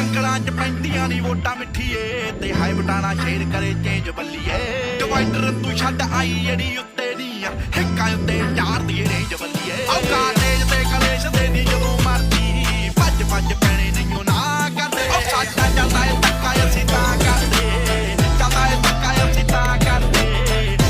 जंगलां च पैंदियां नी वोटां मिठीए ते हाई बटाना शेर करे चेंज बल्लीए डिवाइडर तू छड्ड आई जेड़ी उत्ते दी हिक्कां उत्ते चार दी रेंज बल्लीए औका तेज ते कलेश दे दी जदों मरदी भज भज पैणे नहीं ना करदे ओ साडा चलदा ए धक्का असीं तां करदे चलदा ए धक्का असीं तां करदे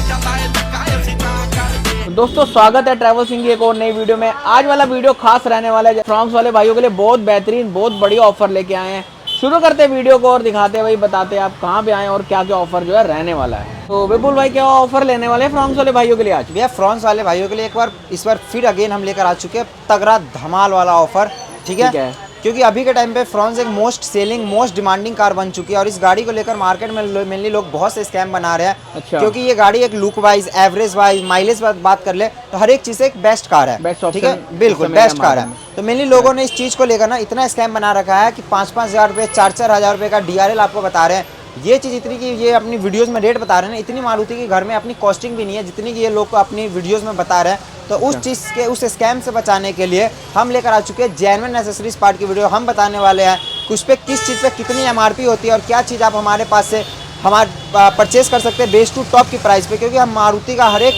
चलदा ए धक्का असीं तां करदे। दोस्तों स्वागत है ट्रैवल सिंह की एक और नई वीडियो में। आज वाला वीडियो खास रहने वाला है। फ्रांस वाले भाइयों के लिए बहुत बेहतरीन बहुत बढ़िया ऑफर लेके आए हैं। शुरू करते हैं वीडियो को और दिखाते हैं भाई, बताते हैं आप कहाँ पे आए और क्या क्या ऑफर जो है रहने वाला है। तो विपुल भाई क्या ऑफर लेने वाले हैं फ्रांस वाले भाइयों के लिए आज? भैया फ्रांस वाले भाइयों के लिए इस बार फिर अगेन हम लेकर आ चुके हैं तगड़ा धमाल वाला ऑफर। ठीक है, क्योंकि अभी के टाइम पे फ्रांस एक most selling most demanding car बन चुकी है और इस गाड़ी को लेकर मार्केट में मेनली लोग बहुत से स्कैम बना रहे हैं। अच्छा। क्योंकि ये गाड़ी एक look wise average wise mileage बात कर ले तो हर एक चीज़ से एक बेस्ट कार है। ठीक है, बिल्कुल बेस्ट कार है। तो मेनली लोगों ने इस चीज़ को लेकर ना इतना स्कैम बना रखा है कि 5-5 हज़ार रुपये 4-4 हज़ार रुपये का DRL आपको बता रहे हैं। ये चीज़ इतनी कि ये अपनी वीडियोस में रेट बता रहे हैं, इतनी मारुति की घर में अपनी कॉस्टिंग भी नहीं है जितनी कि ये लोग को अपनी वीडियोस में बता रहे हैं। तो उस चीज़ के उस स्कैम से बचाने के लिए हम लेकर आ चुके हैं जेन्युइन एसेसरीज पार्ट की वीडियो। हम बताने वाले हैं कि उस पर किस चीज़ पे कितनी MRP होती है और क्या चीज़ आप हमारे पास से परचेज कर सकते हैं बेस्ट टू टॉप की प्राइस पे। क्योंकि हम मारुति का हर एक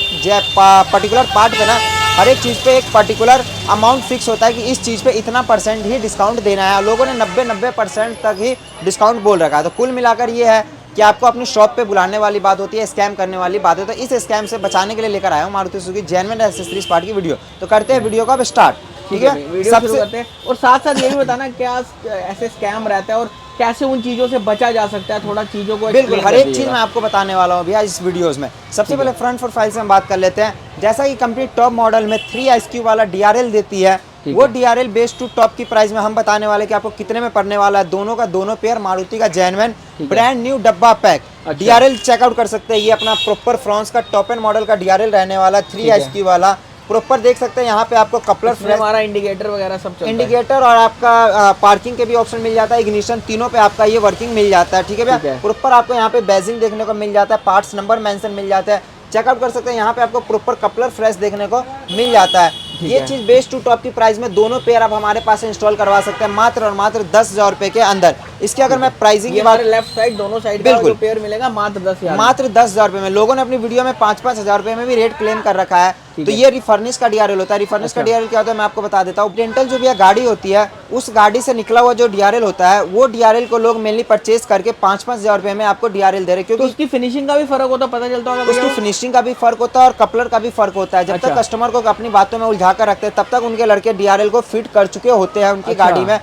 पर्टिकुलर पार्ट पे ना हर एक चीज़ पे एक पर्टिकुलर अमाउंट फिक्स होता है कि इस चीज़ पे इतना % ही डिस्काउंट देना है। लोगों ने 90% तक ही डिस्काउंट बोल रखा है। तो कुल मिलाकर ये है कि आपको अपनी शॉप पे बुलाने वाली बात होती है, स्कैम करने वाली बात होती है। तो इस स्कैम से बचाने के लिए लेकर आया हूँ Maruti Suzuki genuine accessories part की वीडियो। तो करते हैं वीडियो का अब स्टार्ट। ठीक है, वीडियो शुरू करते हैं और साथ साथ ये भी बताना क्या ऐसे स्कैम रहता है और कैसे उन चीज़ों से बचा जा सकता है। थोड़ा चीज़ों को बिल्कुल हर एक चीज़ मैं आपको बताने वाला हूँ भैया इस वीडियोस में। सबसे पहले फ्रंट प्रोफाइल से हम बात कर लेते हैं। जैसा कि कंपनी टॉप मॉडल में 3 IQ वाला DRL देती है, वो DRL बेस टू टॉप की प्राइस में हम बताने वाले कि आपको कितने में पड़ने वाला है। दोनों का दोनों पेयर मारुति का जेन्युइन ब्रांड न्यू डब्बा पैक। अच्छा। DRL चेकआउट कर सकते हैं। ये अपना प्रॉपर फ्रांस का टॉप एंड मॉडल का DRL रहने वाला 3 IQ वाला प्रॉपर देख सकते हैं। यहाँ पे आपको कपलर हमारा इंडिकेटर वगैरह सब चलता है। इंडिकेटर और आपका पार्किंग के भी ऑप्शन मिल जाता है, इग्निशन तीनों पे आपका ये वर्किंग मिल जाता है। ठीक है भैया, प्रॉपर आपको यहाँ पे बैजिंग देखने को मिल जाता है, पार्ट्स नंबर मेंशन मिल जाता है, चेकआउट कर सकते हैं। यहाँ पे आपको प्रॉपर कपलर फ्रेश देखने को मिल जाता है। ये चीज बेस्ट टू टॉप की प्राइस में दोनों पेयर आप हमारे पास इंस्टॉल करवा सकते हैं मात्र और मात्र 10,000 रुपए के अंदर। इसके अगर मैं प्राइसिंग की बात लेफ्ट साइड दोनों साइड बिल्कुल का पेयर मिलेगा मात्र 10,000 मात्र 10,000 रुपए में। लोगों ने अपनी वीडियो में 5-5 हज़ार रुपए में भी रेट क्लेम कर रखा है। तो ये रिफर्निश का DRL होता है। रिफर्निश का DRL क्या होता है मैं आपको बता देता हूँ। रेंटल जो भी गाड़ी होती है उस गाड़ी से निकला हुआ जो DRL होता है वो DRL को लोग मेनली परचेज करके 5-5 हज़ार रुपए में आपको DRL दे रहे हैं। क्योंकि उसकी फिनिशिंग का भी फर्क होता है, पता चलता होगा। उसकी फिनिशिंग का भी फर्क होता है और कपलर का भी फर्क होता है। जब तक कस्टमर को अपनी बातों में उलझा कर रखते हैं तब तक उनके लड़के DRL को फिट कर चुके होते हैं उनकी गाड़ी में।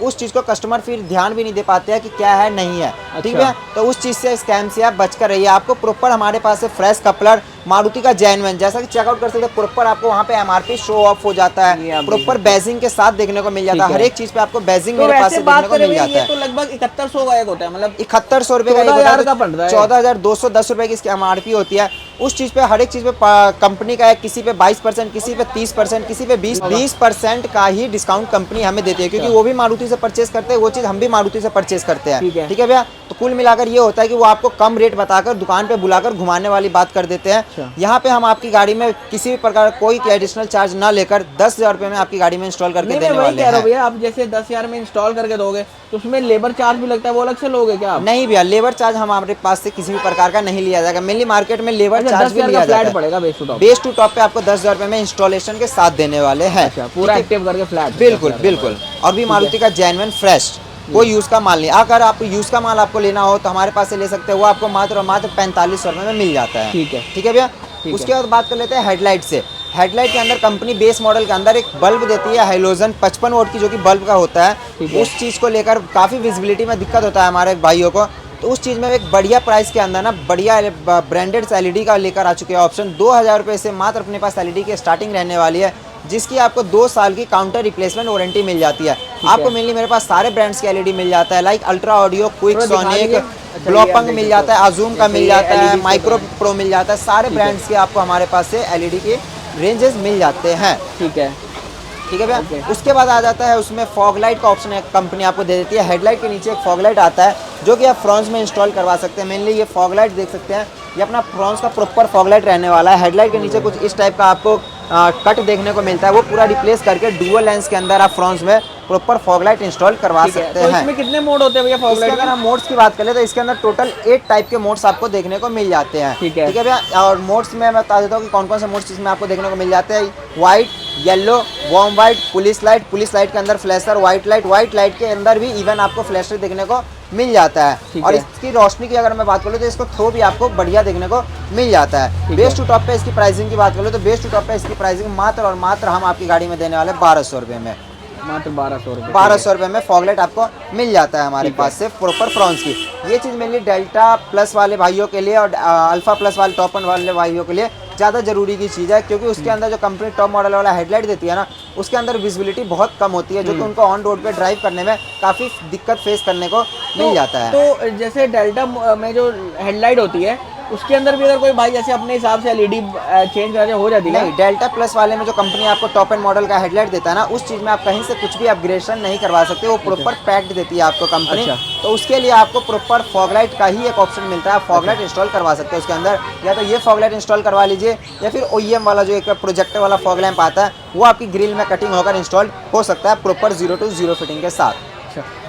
उस चीज को कस्टमर फिर ध्यान भी नहीं दे पाते हैं कि क्या है नहीं है। ठीक है, तो उस चीज से स्कैम से आप बचकर रहिए। आपको प्रॉपर हमारे पास से फ्रेश कपलर मारुति का जेन्युइन जैसा कि चेकआउट कर सकते हैं। प्रॉपर आपको वहाँ पे MRP शो ऑफ हो जाता है, प्रॉपर बैजिंग के साथ देखने को मिल जाता है। हर एक चीज पे आपको बैजिंग मेरे पास से देखने को मिल जाता है। तो लगभग 7100 का एक होता है, मतलब 7100 रुपए का 14,210 रुपए की इसकी MRP होती है। उस चीज पे हर एक चीज पे कंपनी का है, किसी पे 22%, किसी पे 30%, किसी पे 20% का ही डिस्काउंट कंपनी हमें देती है। क्योंकि वो भी मारुति से परचेज करते हैं, वो चीज हम भी मारुति से परचेज करते हैं। ठीक है भैया, तो कुल मिलाकर ये होता है कि वो आपको कम रेट बताकर दुकान पे बुलाकर घुमाने वाली बात कर देते हैं। यहाँ पे हम आपकी गाड़ी में किसी भी प्रकार कोई एडिशनल चार्ज ना लेकर 10,000 रुपए में आपकी गाड़ी में इंस्टॉल करके देने वाले हैं। भैया आप जैसे 10,000 में इंस्टॉल करके दोगे तो उसमें लेबर चार्ज भी लगता है, वो अलग से लोगे क्या आप? नहीं भैया, लेबर चार्ज हमारे पास से किसी भी प्रकार का नहीं लिया जाएगा। मेनली मार्केट में लेबर चार्ज भी लिया जाता है। बेस टू टॉप पे आपको 10,000 रुपए में इंस्टॉलेशन के साथ देने वाले हैं। पूरा एक्टिव करके फ्लैट। बिल्कुल बिल्कुल, और भी मारुति का जेन्युइन फ्रेश, कोई यूज का माल नहीं। अगर आप यूज का माल आपको लेना हो तो हमारे पास से ले सकते हैं। वो आपको मात्र और मात्र 4500 रुपए में मिल जाता है। ठीक है भैया। उसके बाद बात कर लेते हैं हेडलाइट से। हेडलाइट के अंदर कंपनी बेस मॉडल के अंदर एक बल्ब देती है हेलोजन 55 वोल्ट की, जो कि बल्ब का होता है। उस चीज़ को लेकर काफ़ी विजिबिलिटी में दिक्कत होता है हमारे भाइयों को। तो उस चीज़ में एक बढ़िया प्राइस के अंदर ना बढ़िया ब्रांडेड LED का लेकर आ चुके हैं ऑप्शन। 2,000 रुपये से मात्र अपने पास LED की स्टार्टिंग रहने वाली है, जिसकी आपको 2 साल की काउंटर रिप्लेसमेंट वारंटी मिल जाती है। आपको मेनली मेरे पास सारे ब्रांड्स की LED मिल जाता है, like ultra audio, quick, sonic, Blaupunkt मिल जाता है, अजूम का मिल जाता है, माइक्रो प्रो मिल जाता है। सारे ब्रांड्स के आपको हमारे पास से LED के रेंजेस मिल जाते हैं। ठीक है भैया। उसके बाद आ जाता है उसमें फॉग लाइट का ऑप्शन है, कंपनी आपको दे देती है। हेडलाइट के नीचे एक फॉग लाइट आता है जो कि आप फ्रांस में इंस्टॉल करवा सकते हैं। मेनली ये फॉग लाइट देख सकते हैं, ये अपना फ्रांस का प्रॉपर फॉग लाइट रहने वाला है। हेडलाइट के नीचे कुछ इस टाइप का आपको कट देखने को मिलता है, वो पूरा रिप्लेस करके डुअल लेंस के अंदर आप फ्रांस में प्रॉपर फॉग लाइट इंस्टॉल करवा सकते तो हैं। इसमें कितने मोड होते हैं भैया फॉग इसके लाइट अगर हम मोड्स की बात करें तो इसके अंदर टोटल 8 टाइप के मोड्स आपको देखने को मिल जाते हैं। ठीक है भैया, और मोड्स में मैं बता देता हूँ कि कौन कौन से मोड्स इसमें आपको देखने को मिल जाते हैं। White, yellow, warm white, police light के अंदर फ्लैशर, व्हाइट लाइट के अंदर भी इवन आपको फ्लैशर देखने को मिल जाता है। और इसकी रोशनी की अगर मैं बात करूँ तो इसको थ्रो भी आपको बढ़िया देखने को मिल जाता है। बेस टू टॉप पे इसकी प्राइसिंग की बात करूँ तो बेस टू टॉप पे इसकी प्राइसिंग मात्र और मात्र हम आपकी गाड़ी में देने वाले 1200 रुपये में, मात्र 1200 रुपये में फॉग लाइट आपको मिल जाता है हमारे पास से प्रॉपर फ्रॉन्स की। ये चीज़ मेरे लिए डेल्टा प्लस वाले भाइयों के लिए और अल्फा प्लस वाले टॉप वाले भाइयों के लिए ज़्यादा ज़रूरी की चीज़ है, क्योंकि उसके अंदर जो कंपनी टॉप मॉडल वाला हेडलाइट देती है ना, उसके अंदर विजिबिलिटी बहुत कम होती है, जो कि उनको ऑन रोड पे ड्राइव करने में काफ़ी दिक्कत फेस करने को मिल जाता है। तो जैसे डेल्टा में जो हेडलाइट होती है उसके अंदर भी अगर कोई भाई जैसे अपने हिसाब से एलईडी चेंज करा हो जाती है? नहीं, डेल्टा प्लस वाले में जो कंपनी आपको टॉप एंड मॉडल का हेडलाइट देता है ना, उस चीज़ में आप कहीं से कुछ भी अपग्रेडेशन नहीं करवा सकते, वो प्रॉपर पैक्ड देती है आपको कंपनी। तो उसके लिए आपको प्रॉपर फॉग लाइट का ही एक ऑप्शन मिलता है, फॉग लाइट इंस्टॉल करवा सकते हैं उसके अंदर। या तो ये फॉग लाइट इंस्टॉल करवा लीजिए, या फिर OEM वाला जो एक प्रोजेक्टर वाला फॉग लैंप आता है वो आपकी ग्रिल में कटिंग होकर इंस्टॉल हो सकता है प्रॉपर 0 to 0 फिटिंग के साथ।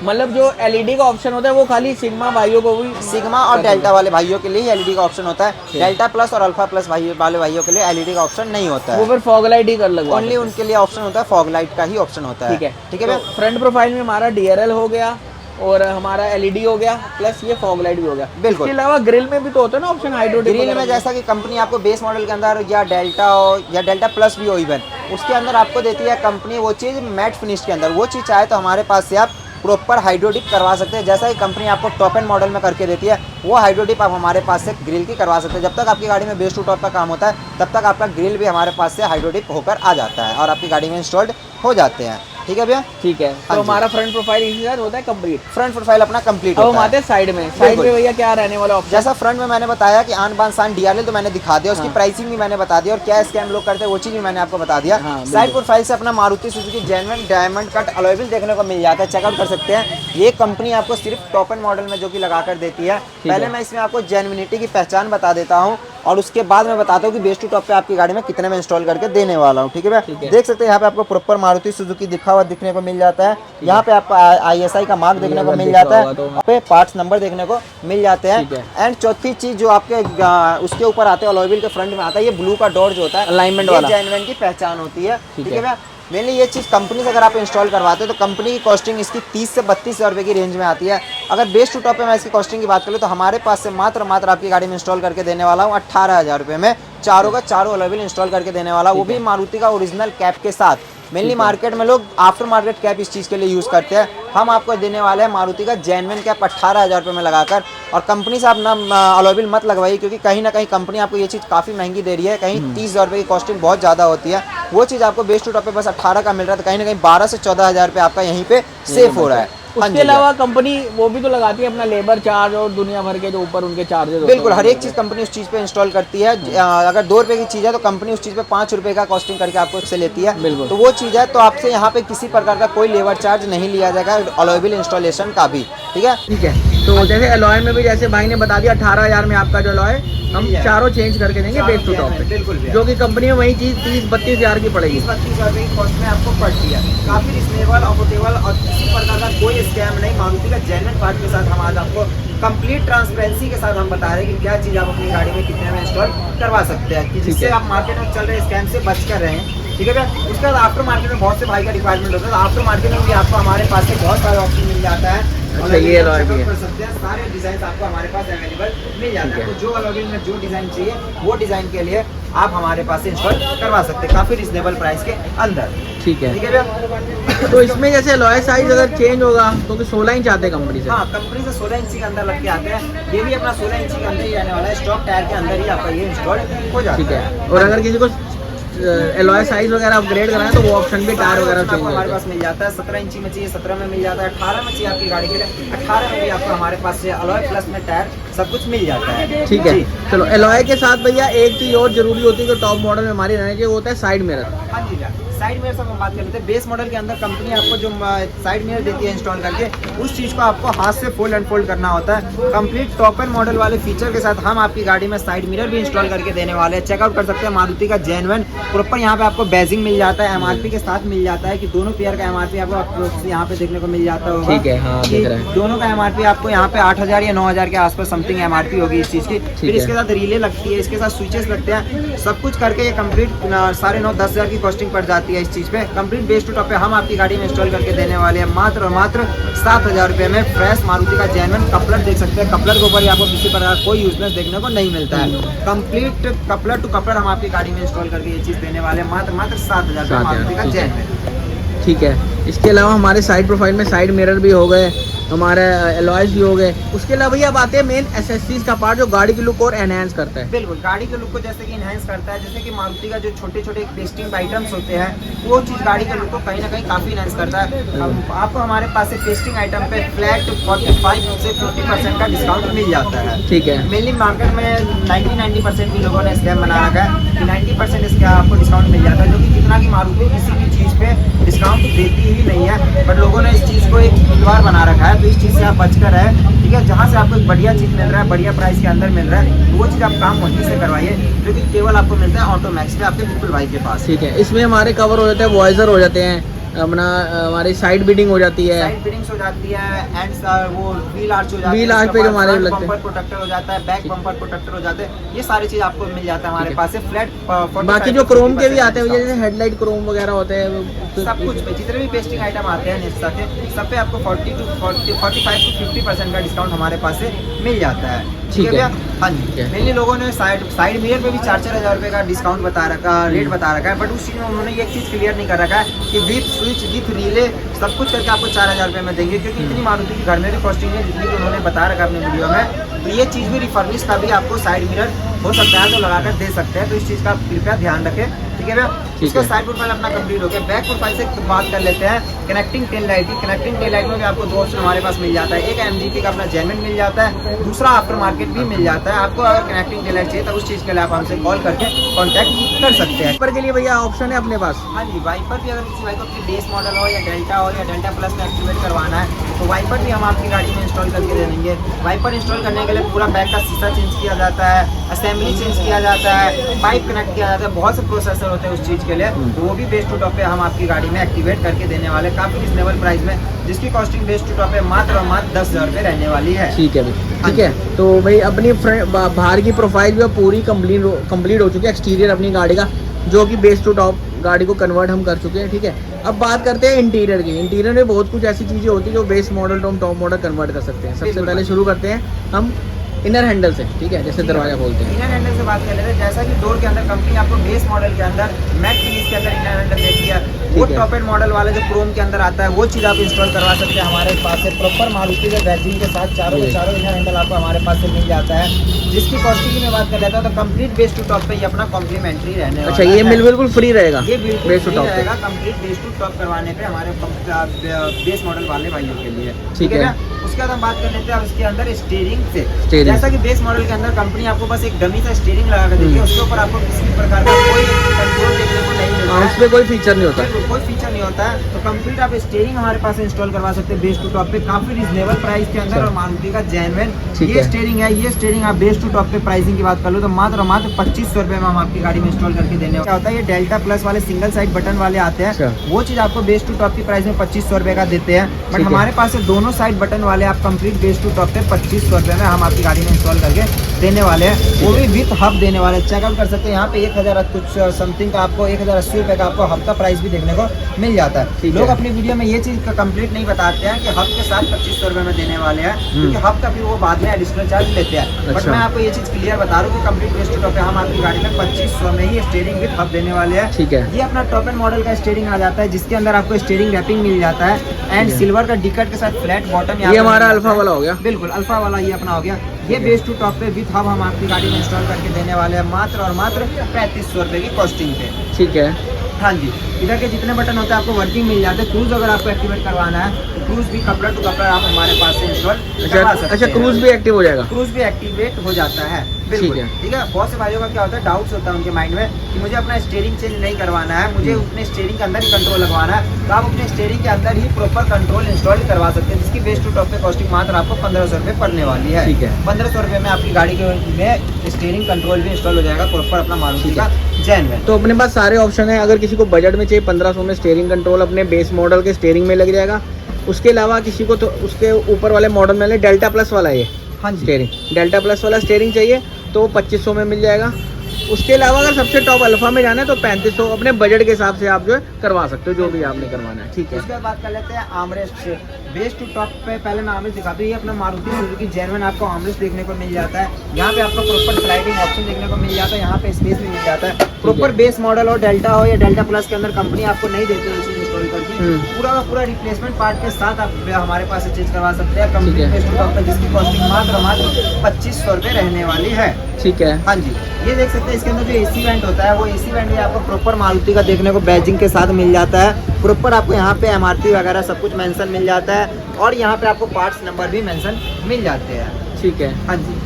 मतलब जो एलईडी का ऑप्शन होता है वो खाली सिग्मा भाइयों को भी, सिग्मा और डेल्टा वाले भाइयों के लिए एलईडी का ऑप्शन होता है। डेल्टा प्लस और अल्फा प्लस वाले भाइयों के लिए एलईडी का ऑप्शन नहीं होता है, वो फिर फॉग लाइट ही कर लगवा ओनली उनके लिए ऑप्शन होता है फॉग लाइट का ही ऑप्शन होता है। ठीक है। फ्रंट प्रोफाइल में हमारा DRL हो गया और हमारा एलईडी हो गया, प्लस ये फॉग लाइट भी हो गया। बिल्कुल। इसके अलावा ग्रिल में भी तो होता है ना ऑप्शन हाइड्रोलिक ग्रिल में, जैसा कि कंपनी आपको बेस मॉडल के अंदर या डेल्टा हो या डेल्टा प्लस भी हो इवन, उसके अंदर आपको देती है कंपनी वो चीज़ मैट फिनिश के अंदर। वो चीज़ चाहे तो हमारे पास से आप प्रॉपर हाइड्रोडिप करवा सकते हैं, जैसा कि कंपनी आपको टॉप एंड मॉडल में करके देती है, वो हाइड्रोडिप आप हमारे पास से ग्रिल की करवा सकते हैं। जब तक आपकी गाड़ी में बेस टू टॉप का काम होता है तब तक आपका ग्रिल भी हमारे पास से हाइड्रोडिप होकर आ जाता है और आपकी गाड़ी में इंस्टॉल्ड हो जाते हैं। ठीक है भैया? ठीक है। तो हमारा फ्रंट प्रोफाइल इसी साथ होता है कंप्लीट, फ्रंट प्रोफाइल अपना कंप्लीट होता है। अब हम आते हैं साइड में भैया क्या रहने वाला ऑप्शन? जैसा फ्रंट में मैंने बताया कि आन बान शान DRL तो मैंने दिखा दिया, उसकी प्राइसिंग भी मैंने बता दिया और क्या स्कैम लोग करते हैं वो चीज़ भी मैंने आपको बता दिया। साइड प्रोफाइल से अपना Maruti Suzuki genuine diamond cut alloy wheel देखने को मिल जाता है, चेकआउट कर सकते हैं। ये कंपनी आपको सिर्फ टॉप एंड मॉडल में जो कि लगा कर देती है। पहले मैं इसमें आपको जेन्युइनिटी की पहचान बता देता हूँ और उसके बाद मैं बताता हूँ कि बेस टू टॉप पे आपकी गाड़ी में कितने में इंस्टॉल करके देने वाला हूँ। ठीक है भैया? देख सकते हैं यहाँ पे आपको प्रॉपर मारुति सुजुकी लिखा हुआ दिखने को मिल जाता है। यहाँ पे आपको ISI का मार्क देखने को मिल जाता है, पे पार्ट्स नंबर देखने को मिल जाते हैं। एंड चौथी चीज जो आपके उसके ऊपर आते हैं अलॉय व्हील के फ्रंट में आता है, ये ब्लू का डोर जो होता है अलाइनमेंट वाला, जेन्युइन की पहचान होती है। ठीक है भैया? मेनली ये चीज़ कंपनी से अगर आप इंस्टॉल करवाते हो तो कंपनी की कॉस्टिंग इसकी 30 से 32 हज़ार रुपये की रेंज में आती है। अगर बेस टू टॉप पे मैं इसकी कॉस्टिंग की बात करूँ तो हमारे पास से मात्र आपकी गाड़ी में इंस्टॉल करके देने वाला हूँ 18,000 रुपये में, चारों का चारों अलॉय व्हील इंस्टॉल करके देने वाला, वो भी मारुति का ओरिजिनल कैप के साथ। मेनली मार्केट में लोग आफ्टर मार्केट कैप इस चीज़ के लिए यूज़ करते हैं, हम आपको देने वाले हैं मारुति का जेन्युइन कैप 18,000 रुपये में लगाकर। और कंपनी से आप ना अलॉय व्हील मत लगवाइए, क्योंकि कहीं ना कहीं कंपनी आपको ये चीज़ काफ़ी महंगी दे रही है, कहीं 30,000 रुपये की कॉस्टिंग बहुत ज़्यादा होती है। वो चीज़ आपको बेस टू टॉप पे बस 18 का मिल रहा है, तो कहीं ना कहीं 12 से 14,000 रुपये आपका यहीं पे सेफ हो रहा है। उसके अलावा कंपनी वो भी तो लगाती है अपना लेबर चार्ज और दुनिया भर के जो ऊपर उनके चार्जेस। बिल्कुल, हर एक चीज़ कंपनी उस चीज़ पे इंस्टॉल करती है। अगर 2 रुपये की चीज़ है तो कंपनी उस चीज़ पे 5 रुपये का कॉस्टिंग करके आपको उससे लेती है। बिल्कुल। तो वो चीज़ है, तो आपसे यहाँ पे किसी प्रकार का कोई लेबर चार्ज नहीं लिया जाएगा अलॉय व्हील इंस्टॉलेशन का भी। ठीक है? ठीक है। तो जैसे अलॉय में भी जैसे भाई ने बता दिया 18,000 में आपका जो अलॉय हम चारों चेंज करके देंगे बेस टू टॉप पे। बिल्कुल, जो कि कंपनी में वही चीज़ 30-32 हज़ार की पड़ेगी, 30-32 हज़ार रुपये की कॉस्ट में आपको पड़ती है। काफ़ी रिजनेबल, अफोर्डेबल और किसी प्रकार का कोई स्कैम नहीं। मारुति का जेन्युइन पार्ट के साथ हम आज आपको कंप्लीट ट्रांसपेरेंसी के साथ हम बता रहे हैं कि क्या चीज़ आप अपनी गाड़ी में कितने में इंस्टॉल करवा सकते हैं, कि जिससे आप मार्केट में चल रहे स्कैम से बच कर रहे हैं। ठीक है भैया? उसके बाद आफ्टर मार्केट में बहुत से भाई का रिक्वायरमेंट होता है, आफ्टर मार्केट में भी आपको हमारे पास से बहुत सारे ऑप्शन मिल जाता है। अच्छा, ये अलॉय भी है, कर सकते हैं, सारे डिजाइन आपको हमारे पास अवेलेबल मिल जाते हैं। तो जो अलॉय व्हील में जो डिजाइन चाहिए वो डिजाइन के लिए आप हमारे पास से इंस्टॉल करवा सकते हैं काफ़ी रिजनेबल प्राइस के अंदर। ठीक है? ठीक है भैया? तो इसमें जैसे अलॉय साइज अगर चेंज होगा तो 16 इंच आते हैं कंपनी से? हाँ, कंपनी से 16 इंची के अंदर लग के आते हैं। ये भी अपना 16 इंची के अंदर ही रहने वाला है, स्टॉक टायर के अंदर ही आपका ये इंस्टॉल हो जाता है। ठीक है। और अगर किसी को अलॉय साइज वगैरह अपग्रेड कराना है तो वो ऑप्शन भी टायर वगैरह चेंज हमारे पास मिल जाता है। 17 इंची में चाहिए 17 में मिल जाता है, 18 में चाहिए आपकी गाड़ी के लिए 18 में भी आपको हमारे पास से अलॉय प्लस में टायर सब कुछ मिल जाता है। ठीक है? चलो, अलॉय के साथ भैया एक चीज़ और जरूरी होती है कि टॉप मॉडल में हमारी रहने चाहिए, वो होता है साइड मिरर। हाँ जी, साइड मिरर से हम बात कर लेते हैं। बेस मॉडल के अंदर कंपनी आपको जो साइड मिरर देती है इंस्टॉल करके, उस चीज़ को आपको हाथ से फोल्ड अनफोल्ड करना होता है। कंप्लीट टॉप एंड मॉडल वाले फीचर के साथ हम आपकी गाड़ी में साइड मिरर भी इंस्टॉल करके देने वाले हैं। चेकआउट कर सकते हैं मारुति का जेन्युइन प्रॉपर यहाँ पे आपको बैजिंग मिल जाता है, एमआरपी के साथ मिल जाता है कि दोनों पेयर का एमआरपी आपको यहाँ पे देखने को मिल जाता होगा। ठीक है, हाँ, दिख रहा है। दोनों का एमआरपी आपको यहाँ पे 8,000 या 9,000 के आसपास समथिंग एमआरपी होगी इस चीज़ की। फिर इसके साथ रिले लगती है, इसके साथ स्विचेस लगते हैं, सब कुछ करके ये कंप्लीट 9,500-10,000 की कॉस्टिंग पड़ जाती है इस चीज़ पे। कंप्लीट बेस टू टॉप पे हम आपकी गाड़ी में इंस्टॉल करके देने वाले हैं मात्र और मात्र 7,000 रुपये में। फ्रेश मारुति का जेन्युइन कपलर देख सकते हैं, कपलर के ऊपर आपको किसी प्रकार कोई यूजनेस देखने को नहीं मिलता है। कंप्लीट कपलर टू कपलर हम आपकी गाड़ी में इंस्टॉल करके ये चीज़ देने वाले हैं मात्र 7,000 रुपये मारुति का जेन्युइन। ठीक है। इसके अलावा हमारे साइड प्रोफाइल में साइड मिरर भी हो गए, हमारे एलॉयज भी हो गए। उसके अलावा भैया अब आते हैं मेन एसेसरीज का पार्ट जो गाड़ी की लुक और एनहांस करता है। बिल्कुल, गाड़ी के लुक को जैसे कि इनहेंस करता है, जैसे कि मारुति का जो छोटे छोटे पेस्टिंग आइटम्स होते हैं, वो चीज़ गाड़ी के लुक को कहीं ना कहीं काफ़ी इनहेंस करता है। आपको हमारे पास से पेस्टिंग आइटम पे फ्लैट 45 से 50% का डिस्काउंट मिल जाता है। ठीक है। मेनली मार्केट में 90% भी लोगों ने स्कैम बना रखा है कि 90% इसका आपको डिस्काउंट मिल जाता है, जो कि जितना कि मारुति किसी भी चीज़ पे डिस्काउंट देती ही नहीं है, बट लोगों ने इस चीज़ को एक उम्मीदवार बना रखा है। तो इस चीज़ से आप बचकर है, ठीक है। जहाँ से आपको एक बढ़िया चीज़ मिल रहा है, बढ़िया प्राइस के अंदर मिल रहा है, वो चीज़ आप काम मोदी से करवाइए, जो कि केवल आपको मिलता है ऑटोमैक्स पे आपके बिल्कुल भाई के पास। ठीक है। इसमें हमारे कवर हो जाते हैं, वॉइजर हो जाते हैं, अपना हमारी साइड बीडिंग हो जाती है, साइड बीडिंग्स हो जाती है, एंड वो व्हील आर्च हो जाता है, व्हील आर्च पे जो हमारे लगते हैं, बम्पर प्रोटेक्टर हो जाता है, बैक बम्पर प्रोटेक्टर हो जाते हैं, ये सारी चीज आपको मिल जाता है हमारे पास से फ्लैट। बाकी जो क्रोम के भी आते हैं जैसे हेडलाइट क्रोम वगैरह होते हैं, सब कुछ पे जितने भी पेस्टिंग आइटम आते हैं निस्सा के, सब पे आपको 45 से 50% का डिस्काउंट हमारे पास से मिल जाता है। ठीक है भैया। हाँ जी, मेनली लोगों ने साइड मिरर पे भी 4-4 रुपये का डिस्काउंट बता रखा, रेट बता रखा है, बट उस चीज़ में उन्होंने ये चीज़ क्लियर नहीं कर रखा है कि विथ स्विच विथ रिले सब कुछ करके आपको 4,000 रुपये में देंगे, क्योंकि इतनी मारुति की घर में भी कॉस्टिंग है जितनी कि उन्होंने बता रखा अपने वीडियो में। तो ये चीज़ भी रिफर्निश का भी आपको साइड मिरर हो सकता है तो लगाकर दे सकते हैं, तो इस चीज़ का कृपया ध्यान रखें। ठीक है भैया। इसका साइड प्रोफाइल अपना कंप्लीट हो गया। बैक प्रोफाइल से बात कर लेते हैं। कनेक्टिंग टेल लाइट की, कनेक्टिंग टेल लाइट में भी आपको 2 ऑप्शन हमारे पास मिल जाता है। एक MGP का अपना जेन्युइन मिल जाता है, दूसरा आफ्टर मार्केट भी मिल जाता है। आपको अगर कनेक्टिंग टेल लाइट चाहिए तो उस चीज़ के लिए आप हमसे कॉल करके कॉन्टैक्ट कर सकते हैं। वाइपर के लिए भैया ऑप्शन है अपने पास। हाँ जी, वाइपर भी अगर किसी बाइक को बेस मॉडल हो या डेल्टा प्लस में एक्टिवेट करवाना है तो वाइपर भी हम आपकी गाड़ी में इंस्टॉल करके दे देंगे। वाइपर इंस्टॉल करने के लिए पूरा बैक का शीशा चेंज किया जाता है, असेंबली चेंज किया जाता है, पाइप कनेक्ट किया जाता है, बहुत से प्रोसेसर होते हैं उस चीज़ के लिए, तो वो भी बेस टू टॉप पे हम आपकी गाड़ी में एक्टिवेट करके देने वाले काफ़ी रिजनेबल प्राइस में, जिसकी कॉस्टिंग बेस टू टॉप पे मात्र और मात्र 10,000 रुपये रहने वाली है। ठीक है भाई। ठीक है, तो भाई अपनी बाहर की प्रोफाइल जो पूरी कंप्लीट हो चुकी है, एक्सटीरियर अपनी गाड़ी का जो कि बेस टू टॉप गाड़ी को कन्वर्ट हम कर चुके हैं। ठीक है, अब बात करते हैं इंटीरियर की। इंटीरियर में बहुत कुछ ऐसी चीज़ें होती है जो बेस मॉडल टू हम टॉप मॉडल कन्वर्ट कर सकते हैं। सबसे पहले शुरू करते हैं हम इनर हैंडल से। ठीक है, जैसे दरवाजा खोलते हैं, इनर हैंडल से बात कर लेते हैं। जैसा कि डोर के अंदर कंपनी आपको बेस मॉडल के अंदर मैट फिनिश के अंदर इनर हैंडल देती है, वो टॉप एंड मॉडल वाला जो क्रोम के अंदर आता है वो चीज़ आप इंस्टॉल करवा सकते हैं हमारे पास से। प्रॉपर मारुति के बैजिंग के साथ चारों इनर हैंडल आपको हमारे पास से मिल जाता है, जिसकी कॉस्टिंग की मैं बात कर लेता हूँ तो कंप्लीट बेस टू टॉप पे ये अपना कॉम्प्लीमेंट्री रहने वाला है। अच्छा, ये बिल्कुल फ्री रहेगा, ये बिल्कुल बेस टू टॉप रहेगा कंप्लीट बेस टू टॉप करवाने पे हमारे बेस मॉडल वाले भाइयों के लिए। ठीक है। उसके बाद हम बात कर लेते हैं इसके अंदर स्टीयरिंग से। स्टीयरिंग। जैसा कि बेस मॉडल के अंदर कंपनी आपको बस एक डमी सा स्टीयरिंग लगा कर देती है, उसके ऊपर आपको किसी भी प्रकार का कोई कंट्रोल देखने को नहीं मिलता है, उसमें कोई फीचर नहीं होता, कोई फीचर नहीं होता है। तो कंप्लीट आप स्टीयरिंग हमारे पास इंस्टॉल करवा सकते हैं बेस टू टॉप पे काफी रिजनेबल प्राइस के अंदर, और मारुति का जेन्युइन ये स्टीयरिंग है। ये स्टीयरिंग आप बेस टू टॉप पे प्राइसिंग की बात कर लो तो मात्र 2500 रुपए में हम आपकी गाड़ी में इंस्टॉल करके देने क्या होता है। ये डेल्टा प्लस वाले सिंगल साइड बटन वाले आते हैं, वो चीज आपको बेस टू टॉप की प्राइस में 2500 रुपए का देते हैं, बट हमारे पास से दोनों साइड बटन वाले आप कंप्लीट बेस टू टॉप पे 2500 रुपए में हम आपकी गाड़ी में इंस्टॉल करके देने वाले हैं, वो भी विथ हब देने वाले हैं। चेकआउट कर सकते हैं यहाँ पे 1000 कुछ समथिंग का आपको 1080 रुपए का आपको हब का प्राइस भी देखने को मिल जाता है। लोग अपनी वीडियो में ये चीज कंप्लीट नहीं बताते हैं कि हब के साथ 2500 रुपए में देने वाले हैं, क्योंकि हब का भी वो बाद में एडिशनल चार्ज लेते हैं। बट मैं आपको ये चीज क्लियर बता रहा हूँ कि कंप्लीट बेस टू टॉप पे हम आपकी गाड़ी में 2500 में ही स्टीयरिंग विथ हब देने वाले हैं। ठीक है। ये अपना टॉप एंड मॉडल का स्टीयरिंग आ जाता है, जिसके अंदर आपको स्टीयरिंग रैपिंग मिल जाता है एंड सिल्वर का डिकट के साथ फ्लैट बॉटम। ये हमारा अल्फा वाला हो गया। बिल्कुल अल्फा वाला ये अपना हो गया। ये बेस टू टॉप पे विथ हब हम आपकी गाड़ी में इंस्टॉल करके देने वाले हैं मात्र और मात्र 3500 रुपए की कॉस्टिंग पे। ठीक है। हाँ जी, इधर के जितने बटन होते हैं आपको वर्किंग मिल जाते हैं। क्रूज अगर आपको एक्टिवेट करवाना है तो क्रूज भी कपलर टू कपलर आप हमारे पास से इंस्टॉल करवा सकते हैं। अच्छा, क्रूज भी एक्टिव हो जाएगा? क्रूज भी एक्टिवेट हो जाता है, बिल्कुल। ठीक है। बहुत से भाइयों का क्या होता है, डाउट्स होता है उनके माइंड में कि मुझे अपना स्टीयरिंग चेंज नहीं करवाना है, मुझे अपने स्टीयरिंग के अंदर ही कंट्रोल लगवाना है, तो आप अपने स्टीयरिंग के अंदर ही प्रॉपर कंट्रोल इंस्टॉल करवा सकते हैं, जिसकी बेस टू टॉप पे कॉस्टिंग मात्र आपको 1500 रुपये पड़ने वाली है। ठीक है। 1500 रुपये में आपकी गाड़ी के में स्टीयरिंग कंट्रोल भी इंस्टॉल हो जाएगा प्रॉपर अपना मारुति का जेन्युइन। तो अपने पास सारे ऑप्शन है। अगर किसी को बजट में चाहिए 1500 में स्टीयरिंग कंट्रोल अपने बेस मॉडल के स्टीयरिंग में लग जाएगा। उसके अलावा किसी को तो उसके ऊपर वाले मॉडल में डेल्टा प्लस वाला ये हाँ जी, स्टीयरिंग डेल्टा प्लस वाला स्टीयरिंग चाहिए तो 2500 में मिल जाएगा। उसके अलावा अगर सबसे टॉप अल्फा में जाना है तो 3500 अपने बजट के हिसाब से आप जो है करवा सकते हो, जो भी आपने करवाना है। ठीक है। उसके बाद बात कर लेते हैं आर्मरेस्ट से। बेस टू टॉप पे पहले मैं आर्मरेस्ट दिखाता हूँ। ये अपना मारुति सुजुकी जेन्युइन आपको आर्मरेस्ट देखने को मिल जाता है। यहाँ पे आपको प्रॉपर स्लाइडिंग ऑप्शन देखने को मिल जाता है, यहाँ पे स्पेस भी मिल जाता है। प्रॉपर बेस मॉडल हो, डेल्टा हो या डेल्टा प्लस के अंदर कंपनी आपको नहीं देती है इसे इंस्टॉल करके, पूरा का पूरा रिप्लेसमेंट पार्ट के साथ आप हमारे पास से चेंज करवा सकते हैं कंपनी बेस टू टॉप पे, जिसकी कॉस्टिंग मात्र 2500 रुपये रहने वाली है। ठीक है। हाँ जी, ये देख सकते हैं इसके अंदर जो एसी वेंट होता है वो एसी वेंट भी आपको प्रॉपर मारुति का देखने को बैजिंग के साथ मिल जाता है। प्रॉपर आपको यहाँ पे एमआरपी वगैरह सब कुछ मेंशन मिल जाता है और यहाँ पे आपको पार्ट्स नंबर भी मेंशन मिल जाते हैं। ठीक है। हाँ जी।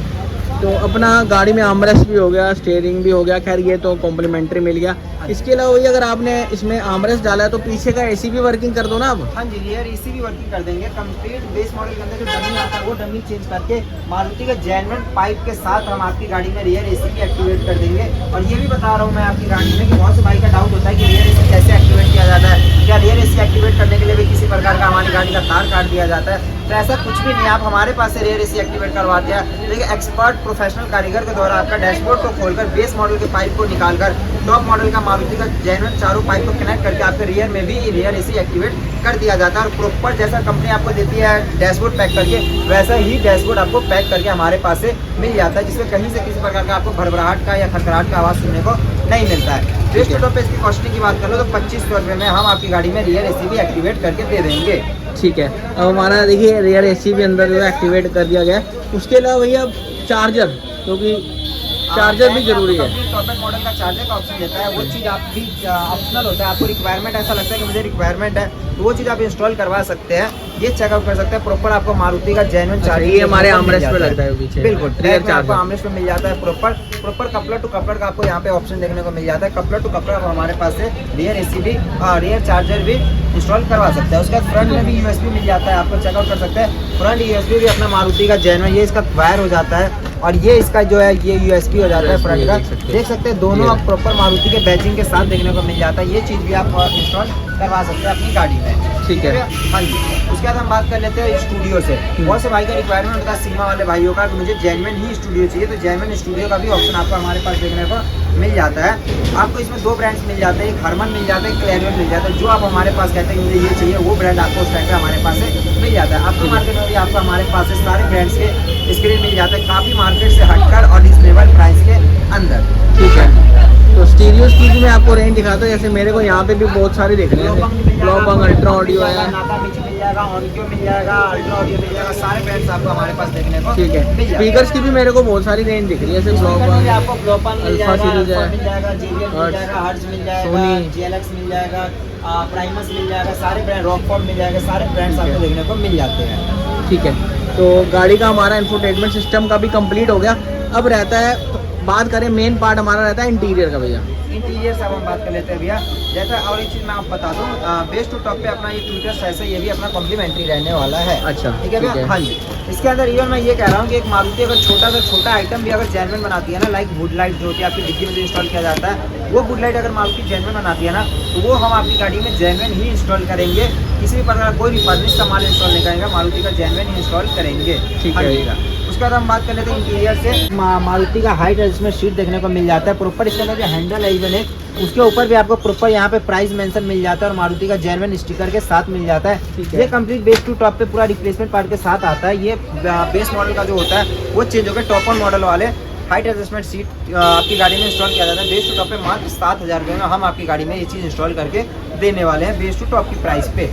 तो अपना गाड़ी में आर्मरेस्ट भी हो गया, स्टीयरिंग भी हो गया, खैर ये तो कॉम्प्लीमेंट्री मिल गया। इसके अलावा वही अगर आपने इसमें आर्मरेस्ट डाला है तो पीछे का एसी भी वर्किंग कर दो ना आप? हाँ जी, रियर एसी भी वर्किंग कर देंगे। कंप्लीट बेस मॉडल के अंदर जो डमी आता है वो डमी चेंज करके मारुति का जेन्युइन पाइप के साथ हम आपकी गाड़ी में रियर एसी भी एक्टिवेट कर देंगे। और ये भी बता रहा हूँ मैं आपकी गाड़ी में कि बहुत से भाई का डाउट होता है कि रियर एसी कैसे एक्टिवेट किया जाता है, क्या रियर एसी एक्टिवेट करने के लिए भी किसी प्रकार का हमारी गाड़ी का तार काट दिया जाता है? तो ऐसा कुछ भी नहीं, आप हमारे पास से रियर एसी एक्टिवेट करवाते हैं। देखिए एक्सपर्ट प्रोफेशनल कारीगर के द्वारा आपका डैशबोर्ड को खोलकर बेस मॉडल के पाइप को निकालकर टॉप मॉडल का मारुति का जेन्युइन चारों पाइप को कनेक्ट करके आपके रियर में भी रियर एसी एक्टिवेट कर दिया जाता है। और प्रॉपर जैसा कंपनी आपको देती है डैशबोर्ड पैक करके, वैसा ही डैशबोर्ड आपको पैक करके हमारे पास से मिल जाता है, जिसमें कहीं से किसी प्रकार का आपको भरभराहट का या खड़खड़ाहट का आवाज़ सुनने को नहीं मिलता है। बेस टू टॉप पे इसकी कॉस्टिंग की बात कर लो तो 2500 रुपये में हम आपकी गाड़ी में रियर एसी भी एक्टिवेट करके दे देंगे। ठीक है। अब हमारा देखिए रियर एसी भी अंदर जो है एक्टिवेट कर दिया गया है। उसके अलावा भैया चार्जर, क्योंकि चार्जर भी जरूरी है। टॉप एंड मॉडल का चार्जर का ऑप्शन देता है, वो चीज़ आप भी ऑप्शनल होता है। आपको रिक्वायरमेंट ऐसा लगता है कि मुझे रिक्वायरमेंट है तो वो चीज़ आप इंस्टॉल करवा सकते हैं। ये चेकआउट कर सकते हैं प्रॉपर आपको मारुति का जेन्युइन चार्जर। ये हमारे आर्मरेस्ट पे लगता है पीछे, बिल्कुल आपको आर्मरेस्ट पे मिल जाता है। प्रॉपर कपलर टू कपलर का आपको यहाँ पे ऑप्शन देखने को मिल जाता है। कपलर टू कपलर आपको हमारे पास से रियर एसी भी रियर चार्जर भी इंस्टॉल करवा सकते हैं। उसके बाद फ्रंट में भी यूएसबी मिल जाता है, आपको चेकआउट कर सकते हैं। फ्रंट यूएसबी भी अपना मारुति का जेन्युइन, ये इसका वायर हो जाता है और ये इसका जो है ये यूएसबी हो जाता है फ्रंट का। देख सकते हैं दोनों आप प्रॉपर मारुति के बैजिंग के साथ देखने को मिल जाता है। ये चीज़ भी आप इंस्टॉल करवा सकते हैं अपनी गाड़ी में। ठीक है। हाँ जी। उसके बाद हम बात कर लेते हैं स्टूडियो से। बहुत से भाई का रिक्वायरमेंट होता है सीमा वाले भाइयों का कि मुझे जेन्युइन ही स्टूडियो चाहिए, तो जेन्युइन स्टूडियो का भी ऑप्शन आपको हमारे पास देखने को मिल जाता है। आपको इसमें 2 ब्रांड्स मिल जाते हैं, एक हरमन मिल जाता है, एक क्लैरियन मिल जाता है। जो आप हमारे पास कहते हैं मुझे ये चाहिए, वो ब्रांड आपको उस टाइम पे हमारे पास से मिल जाता है। आपको मार्केट में भी आपको हमारे पास से सारे ब्रांड्स के स्क्रीन मिल जाते हैं, काफ़ी मार्केट से हटकर और रिजनेबल प्राइस के अंदर। ठीक है। तो स्टीरियोस की भी मैं आपको रेंज दिखाता हूँ। जैसे मेरे को यहाँ पे भी बहुत सारे दिख रहे हैं, ब्लॉबंग अल्ट्रा ऑडियो है, नाका मिच मिल जाएगा, ऑडियो मिल जाएगा, अल्ट्रा ऑडियो मिल जाएगा, सारे ब्रांड्स आपको हमारे पास देखने को ठीक है। स्पीकर्स की भी मेरे को बहुत सारी रेंज दिख रही है, जैसे ब्लॉबंग, आपको ब्लॉबंग मिल अल्फा जाएगा, सीरीज है, मिल जाएगा, JBL मिल जाएगा, हर्ट्ज मिल जाएगा, सोनी, GLX मिल जाएगा, प्राइमस मिल जाएगा, सारे ब्रांड, रॉकफोर्ड मिल जाएगा, सारे ब्रांड्स आपको देखने को मिल जाते हैं। ठीक है। तो गाड़ी का हमारा इंफोटेनमेंट सिस्टम का भी कंप्लीट हो गया। अब रहता है, बात करें मेन पार्ट हमारा रहता है इंटीरियर का भैया। इंटीरियर से अब हम बात कर लेते हैं भैया। जैसा और एक चीज़ मैं आपको बता दूं, बेस टू टॉप पे अपना ये ट्विटर ऐसे ये भी अपना कॉम्प्लीमेंट्री रहने वाला है। अच्छा, ठीक है भैया। हाँ जी। इसके अंदर इवन मैं ये कह रहा हूँ कि एक मारुति अगर छोटा से छोटा आइटम भी अगर जेन्युइन बनाती है ना, लाइक वुड लाइट जो होती है आपकी डिग्गी में जो इंस्टॉल किया जाता है, वो वुड लाइट अगर मारुति जेन्युइन बनाती है ना, तो वो हम आपकी गाड़ी में जेन्युइन ही इंस्टॉल करेंगे। किसी भी प्रकार कोई रिफर्बिश्ड सामान इंस्टॉल नहीं करेंगे, मारुति का जेन्युइन ही इंस्टॉल करेंगे। ठीक है। उसके बाद हम बात कर लेते हैं इंटीरियर से। मारुति का हाइट एडजस्टमेंट सीट देखने को मिल जाता है। प्रॉपर इसके अंदर जो हैंडल है इवन है, उसके ऊपर भी आपको प्रॉपर यहाँ पे प्राइस मेंशन मिल जाता है और मारुति का जेन्युइन स्टिकर के साथ मिल जाता है। ये कंप्लीट बेस टू टॉप पे पूरा रिप्लेसमेंट पार्ट के साथ आता है। ये बेस मॉडल का जो होता है वो चेंज होकर टॉप ऑन मॉडल वाले हाइट एडजस्टमेंट सीट आपकी गाड़ी में इंस्टॉल किया जाता है। बेस टू टॉप पे मात्र 7000 रुपये में हम आपकी गाड़ी में ये चीज़ इंस्टॉल करके देने वाले हैं बेस टू टॉप की प्राइस पे।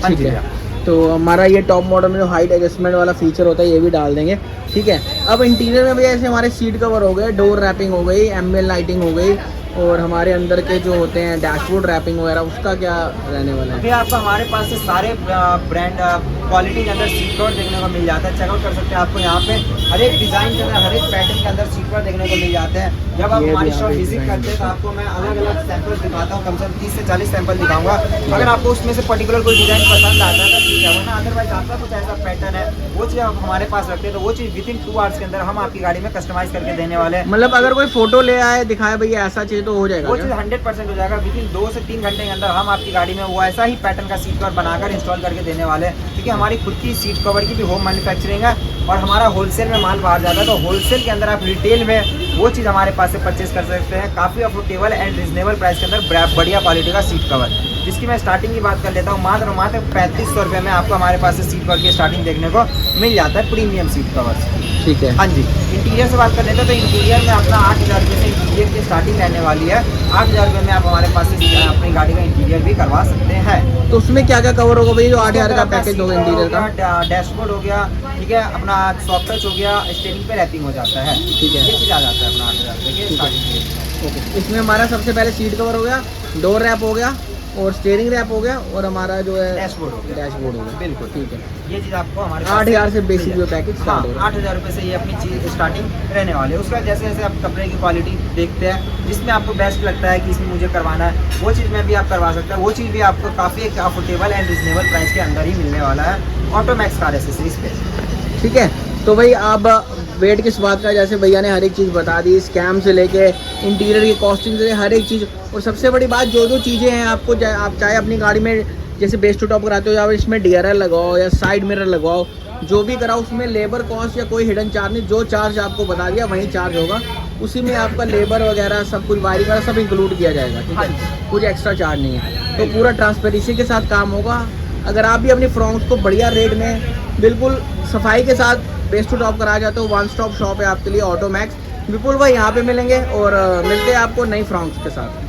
ठीक है। तो हमारा ये टॉप मॉडल में जो हाइट एडजस्टमेंट वाला फीचर होता है ये भी डाल देंगे। ठीक है। अब इंटीरियर में भैया ऐसे हमारे सीट कवर हो गए, डोर रैपिंग हो गई, एम्बिएंट लाइटिंग हो गई, और हमारे अंदर के जो होते हैं डैशबोर्ड रैपिंग वगैरह, उसका क्या रहने वाला है? अभी आपको हमारे पास से सारे ब्रांड क्वालिटी के अंदर सीट कवर देखने को मिल जाता है। चेकआउट कर सकते हैं। आपको यहाँ पे हर एक डिज़ाइन के अंदर, हर एक पैटर्न के अंदर सीट कवर देखने को मिल जाते हैं। जब आप ये हमारी भी शॉप हमारे विजिट डिज़ाइन करते हैं तो आपको मैं अलग अलग सैंपल दिखाता हूँ। कम से कम 30 से 40 सैंपल दिखाऊंगा। अगर आपको उसमें से पर्टिकुलर कोई डिज़ाइन पसंद आता है तो ठीक है, वरना अदरवाइज आपका कुछ ऐसा पैटर्न है वो चीज़ आप हमारे पास रखते हैं तो वो चीज़ विदिन 2 आवर्स के अंदर हम आपकी गाड़ी में कस्टमाइज करके देने वाले हैं। मतलब अगर कोई फोटो ले आए, दिखाए भैया ऐसा चाहिए तो हो जाएगा वो क्या? चीज़ 100% हो जाएगा। विदिन 2 से 3 घंटे के अंदर हम आपकी गाड़ी में वो ऐसा ही पैटर्न का सीट कवर बनाकर इंस्टॉल करके देने वाले हैं। क्योंकि हमारी खुद की सीट कवर की भी होम मैन्युफैक्चरिंग है और हमारा होलसेल में माल बाहर जाता है, तो होलसेल के अंदर आप रिटेल में वो चीज़ हमारे पास से परचेज कर सकते हैं काफ़ी अफोर्डेबल एंड रिजनेबल प्राइस के अंदर बढ़िया क्वालिटी का सीट कवर, जिसकी मैं स्टार्टिंग की बात कर लेता हूँ। मात्र 3500 रुपये में आपको हमारे पास से सीट कवर की स्टार्टिंग देखने को मिल जाता है, प्रीमियम सीट कवर। ठीक है। हाँ जी। इंटीरियर से बात कर लेते हैं तो इंटीरियर में अपना 8000 रुपये से इंटीरियर की स्टार्टिंग रहने वाली है। 8000 रुपये में आप हमारे पास से अपनी गाड़ी का इंटीरियर भी करवा सकते हैं। तो उसमें क्या क्या कवर होगा भैया जो 8000 का पैकेज होगा इंटीरियर का? डैशबोर्ड हो गया, ठीक है, अपना सॉफ्ट टच हो गया, स्टीयरिंग पे रैपिंग हो जाता है, ठीक है। ये चीज़ आ जाता है अपना 8000 रुपये के स्टार्टिंग। ओके, इसमें हमारा सबसे पहले सीट कवर हो गया, डोर रैप हो गया और स्टीयरिंग रैप हो गया और हमारा जो है डैशबोर्ड हो गया। डैशबोर्ड हो गया। बिल्कुल ठीक है। ये चीज़ आपको हमारे 8000 से बेसिक जो पैकेज हाँ, स्टार्ट हो रहा है। 8000 रुपये से ये अपनी चीज़ स्टार्टिंग रहने वाली है। उसका जैसे जैसे आप कपड़े की क्वालिटी देखते हैं, जिसमें आपको बेस्ट लगता है कि इसमें मुझे करवाना है, वो चीज़ में भी आप करवा सकते हैं। वो चीज़ भी आपको काफ़ी अफोर्डेबल एंड रिजनेबल प्राइस के अंदर ही मिलने वाला है ऑटोमैक्स कार एसेसरीज पे। ठीक है। तो भाई आप वेट किस बात का, जैसे भैया ने हर एक चीज़ बता दी, स्कैम से लेके इंटीरियर की कॉस्टिंग से हर एक चीज़, और सबसे बड़ी बात जो जो चीज़ें हैं आपको आप चाहे अपनी गाड़ी में जैसे बेस टू टॉप कराते हो या इसमें DRL लगाओ या साइड मिरर लगाओ, जो भी कराओ उसमें लेबर कॉस्ट या कोई हिडन चार्ज नहीं, जो चार्ज आपको बता दिया वही चार्ज होगा, उसी में आपका लेबर वगैरह सब कुछ वायरिंग वगैरह सब इंक्लूड किया जाएगा। ठीक है, कुछ एक्स्ट्रा चार्ज नहीं है, तो पूरा ट्रांसपेरेंसी के साथ काम होगा। अगर आप भी अपनी फ्रॉन्क्स को बढ़िया रेट में बिल्कुल सफाई के साथ बेस टू टॉप करा जाते हो, वन स्टॉप शॉप है आपके लिए ऑटोमैक्स। विपुल भाई यहाँ पे मिलेंगे और मिलते हैं आपको नई फ्रॉन्क्स के साथ।